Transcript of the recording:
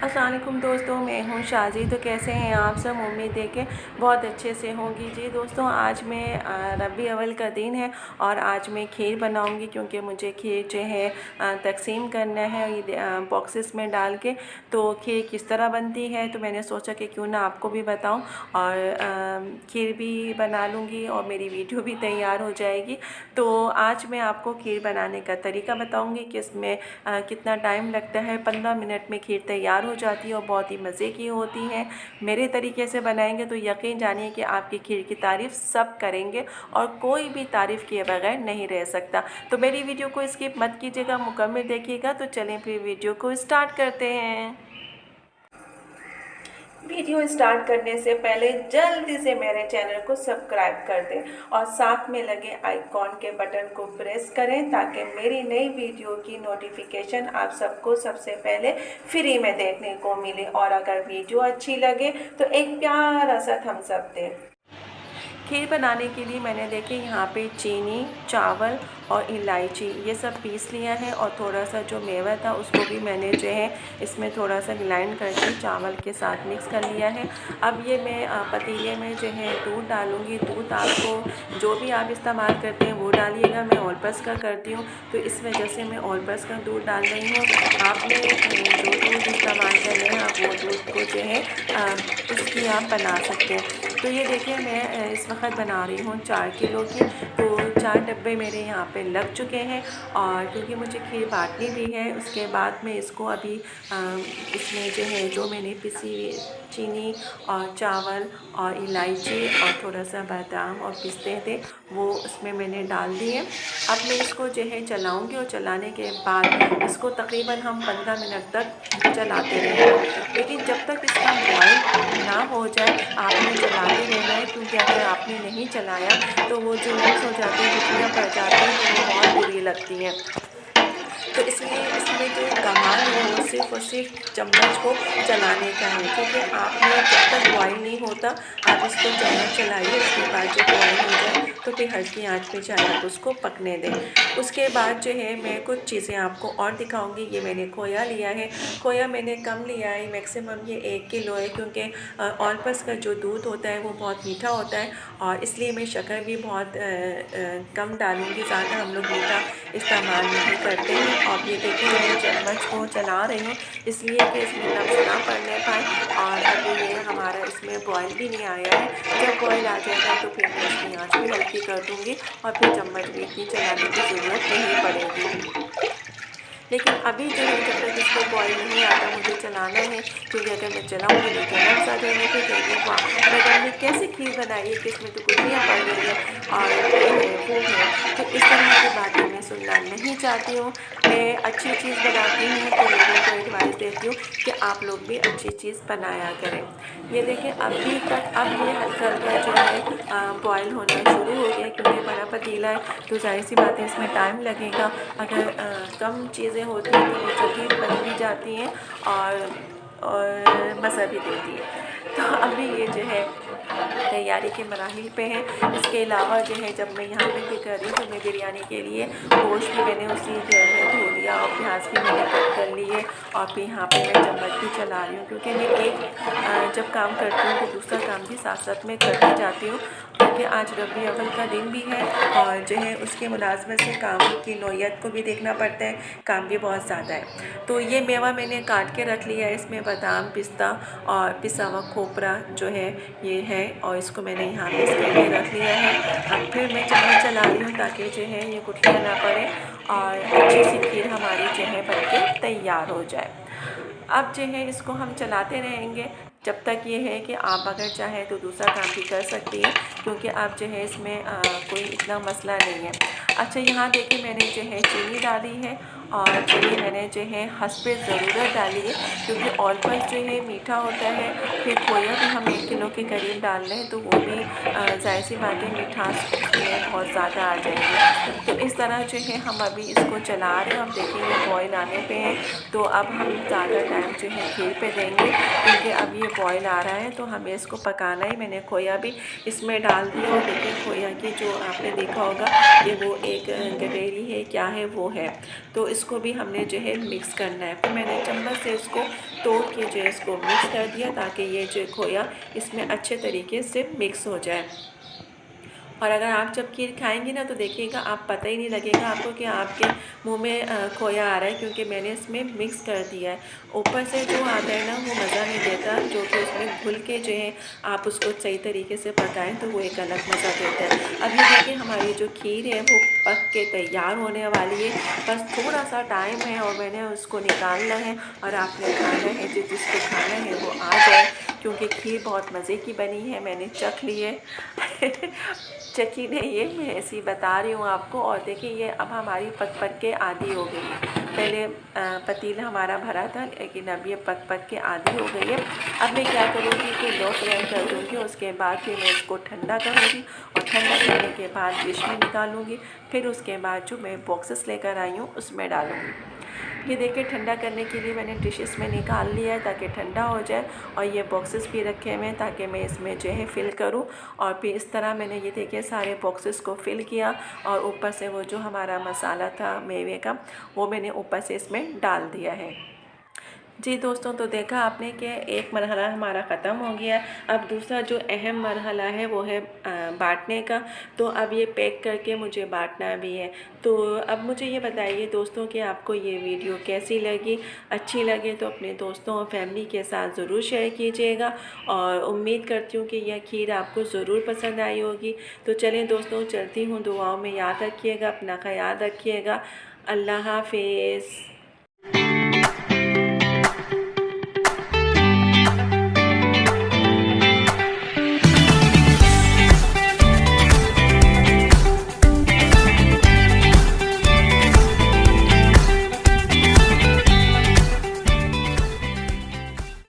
अस्सलाम वालेकुम दोस्तों, मैं हूँ शाजी। तो कैसे हैं आप सब? उम्मीद है कि बहुत अच्छे से होंगी। जी दोस्तों, आज मैं रबी अव्वल का दिन है और आज मैं खीर बनाऊंगी क्योंकि मुझे खीर जो है तकसीम करना है ये बॉक्सेस में डाल के। तो खीर किस तरह बनती है तो मैंने सोचा कि क्यों ना आपको भी बताऊं और खीर भी बना लूँगी और मेरी वीडियो भी तैयार हो जाएगी। तो आज मैं आपको खीर बनाने का तरीका बताऊँगी कि इसमें कितना टाइम लगता है। 15 मिनट में खीर तैयार हो जाती है और बहुत ही मज़े की होती हैं। मेरे तरीके से बनाएंगे तो यकीन जानिए कि आपकी खीर की तारीफ़ सब करेंगे और कोई भी तारीफ़ किए बगैर नहीं रह सकता। तो मेरी वीडियो को स्किप मत कीजिएगा, मुकम्मल देखिएगा। तो चलें फिर वीडियो को स्टार्ट करते हैं। वीडियो स्टार्ट करने से पहले जल्दी से मेरे चैनल को सब्सक्राइब कर दें और साथ में लगे आइकॉन के बटन को प्रेस करें ताकि मेरी नई वीडियो की नोटिफिकेशन आप सबको सबसे पहले फ्री में देखने को मिले। और अगर वीडियो अच्छी लगे तो एक प्यारा सा थम्स अप दें। खीर बनाने के लिए मैंने देखे यहाँ पे चीनी, चावल और इलायची ये सब पीस लिया है और थोड़ा सा जो मेवा था उसको भी मैंने जो है इसमें थोड़ा सा ग्राइंड करके चावल के साथ मिक्स कर लिया है। अब ये मैं पतीले में जो है दूध डालूँगी। दूध आपको जो भी आप इस्तेमाल करते हैं वो डालिएगा। मैं ऑल पल्स का करती हूँ तो इस वजह से मैं ऑल पल्स का दूध डाल रही हूँ। आपने जो दूध इस्तेमाल कर रहे हैं आप वो दूध को जो है उसकी आप बना सकते हैं। तो ये देखिए मैं इस वक्त बना रही हूँ 4 किलो की। तो 4 डब्बे मेरे यहाँ पे लग चुके हैं और क्योंकि मुझे खीर बाटनी भी है उसके बाद में इसको अभी इसमें जो है जो मैंने पिसी हुई चीनी और चावल और इलायची और थोड़ा सा बादाम और पिस्ते थे वो उसमें मैंने डाल दिए। अब मैं इसको जो है चलाऊँगी और चलाने के बाद इसको तकरीबन हम 15 मिनट तक चलाते रहेंगे। लेकिन जब तक इसका बॉयल ना हो जाए आपने चलाते रहना है, क्योंकि अगर आपने नहीं चलाया तो वो जो मिक्स हो जाती है गुठलियाँ पड़ जाती हैं तो वो बहुत बुरी लगती हैं। तो इसलिए इसमें जो कमाल है वो सिर्फ़ और सिर्फ चम्मच को चलाने का है, क्योंकि आपने जब तक बॉयल नहीं होता आप इसको चम्मच चलाइए। उसके बाद जब बॉयल हो जाए तो फिर हल्की आंच पे चाहे आप उसको पकने दें। उसके बाद जो है मैं कुछ चीज़ें आपको और दिखाऊंगी। ये मैंने खोया लिया है। खोया मैंने कम लिया है, मैक्सिमम ये 1 किलो है, क्योंकि ऑल पल्स का जो दूध होता है वो बहुत मीठा होता है और इसलिए मैं शक्कर भी बहुत कम डालूँगी। ज़्यादा हम लोग मीठा इस्तेमाल नहीं करते हैं। और ये देखिए मैं चम्मच को चला रही हूँ इसलिए कि इसमें लम्स ना पड़ने पाए। और अभी ये हमारा इसमें बॉयल भी नहीं आया है। जब बॉयल आ जाएगा तो फिर मैं इसकी आँच भी हल्की कर दूँगी और फिर चम्मच भी इतनी चलाने की ज़रूरत नहीं पड़ेगी। लेकिन अभी जो है जब तक इसको बॉयल नहीं आता मुझे चलाना है, क्योंकि अगर मैं चलाऊँगी नहीं तो लम्स आ जाएंगे। फिर कहेंगे वाह मैडम ने कैसे खीर बनाई है कि इसमें तो गुठलियाँ पड़ गई है और ये है वो है। तो इस तरह की बातें मैं सुनना नहीं चाहती हूँ। मैं अच्छी चीज़ बनाती हूँ तो लोगों को एडवाइस देती हूँ कि आप लोग भी अच्छी चीज़ बनाया करें। ये देखें अभी तक अब ये हल्का हल्का जो है बॉयल होना शुरू हो गया, क्योंकि बड़ा पतीला है तो जाहिर सी बात है इसमें टाइम लगेगा। अगर कम चीज़ें होती हैं तो वो जल्दी बन भी जाती हैं और मज़ा भी देती है। तो अभी ये जो है तैयारी के मराहिल पे हैं। इसके अलावा जो है जब मैं यहाँ पे भी कर रही हूँ तो मैं बिरयानी के लिए गोश्त भी मैंने उसी तेल में धो लिया और प्याज भी मैंने कट कर लिए और फिर यहाँ पे मैं चम्मच भी चला रही हूँ, क्योंकि मैं एक जब काम करती हूँ तो दूसरा काम भी साथ साथ में करती जाती हूँ, क्योंकि आज रबी अव्वल का दिन भी है और जो है उसकी मुलाजमत से काम की नौयत को भी देखना पड़ता है। काम भी बहुत ज़्यादा है। तो ये मेवा मैंने काट के रख लिया है। इसमें बादाम, पिस्ता और पिसा हुआ खोपरा जो है ये है और इसको मैंने यहाँ मिक्स करके रख लिया है। अब फिर मैं चम्मच चला रही हूँ ताकि जो है ये गुठलियाँ ना पड़े और अच्छी सी खीर हमारी जो है बनके तैयार हो जाए। अब जो है इसको हम चलाते रहेंगे जब तक ये है कि आप अगर चाहें तो दूसरा काम भी कर सकती हैं, क्योंकि आप जो है इसमें कोई इतना मसला नहीं है। अच्छा यहाँ देखिए मैंने जो है चीनी डाली है और चीनी मैंने जो है हस्बे ज़रूरत डाली है, क्योंकि ऑल पल्स जो है मीठा होता है। फिर खोया भी हम 1 किलो के करीब डाल रहे हैं तो वो भी जाहिर सी बात है मिठास में बहुत ज़्यादा आ जाएगी। तो इस तरह जो है हम अभी इसको चला रहे हैं। अब देखिए ये बॉयल आने पे है तो अब हम ज़्यादा टाइम जो है खीर पे देंगे, क्योंकि अब ये बॉयल आ रहा है तो हमें इसको पकाना ही। मैंने खोया भी इसमें डाल दिया और देखिए खोया की जो आपने देखा होगा कि वो एक गडेरी है क्या है वो है, तो इसको भी हमने जो है मिक्स करना है। फिर मैंने चम्मच से इसको तोड़ के जो है इसको मिक्स कर दिया ताकि ये जो खोया इसमें अच्छे तरीके से मिक्स हो जाए। और अगर आप जब खीर खाएंगी ना तो देखिएगा आप पता ही नहीं लगेगा आपको कि आपके मुंह में खोया आ रहा है, क्योंकि मैंने इसमें मिक्स कर दिया है। ऊपर से जो आता है ना वो मज़ा नहीं देता, जो कि उसमें घुल के जो है आप उसको सही तरीके से पकाएं तो वो एक अलग मज़ा देता है। अब ये देखिए हमारी जो खीर है वो पक के तैयार होने वाली है, बस थोड़ा सा टाइम है और मैंने उसको निकालना है और आपने खाना है। जिसको खाना है वो आ जाए, क्योंकि खीर बहुत मज़े की बनी है। मैंने चख ली है चखी नहीं है, मैं ऐसे ही बता रही हूँ आपको। और देखिए ये अब हमारी पक पक के आधी हो गई है। पहले पतीला हमारा भरा था, लेकिन अब ये पक पक के आधी हो गई है। अब मैं क्या करूँगी कि लो फ्लेम कर दूँगी, उसके बाद फिर मैं इसको ठंडा करूँगी और ठंडा करने के बाद डिश में निकालूँगी। फिर उसके बाद जो मैं बॉक्सेस लेकर आई हूँ उसमें डालूँगी। ये देखिए ठंडा करने के लिए मैंने डिशेस में निकाल लिया है ताकि ठंडा हो जाए, और ये बॉक्सेस भी रखे हुए हैं ताकि मैं इसमें जो है फ़िल करूं। और फिर इस तरह मैंने ये देखिए सारे बॉक्सेस को फ़िल किया और ऊपर से वो जो हमारा मसाला था मेवे का वो मैंने ऊपर से इसमें डाल दिया है। जी दोस्तों, तो देखा आपने कि एक मरहला हमारा ख़त्म हो गया। अब दूसरा जो अहम मरहला है वो है बांटने का। तो अब ये पैक करके मुझे बांटना भी है। तो अब मुझे ये बताइए दोस्तों कि आपको ये वीडियो कैसी लगी। अच्छी लगे तो अपने दोस्तों और फैमिली के साथ ज़रूर शेयर कीजिएगा, और उम्मीद करती हूँ कि यह खीर आपको ज़रूर पसंद आई होगी। तो चलें दोस्तों, चलती हूँ, दुआओं में याद रखिएगा, अपना ख्याल रखिएगा। अल्लाह हाफिज़।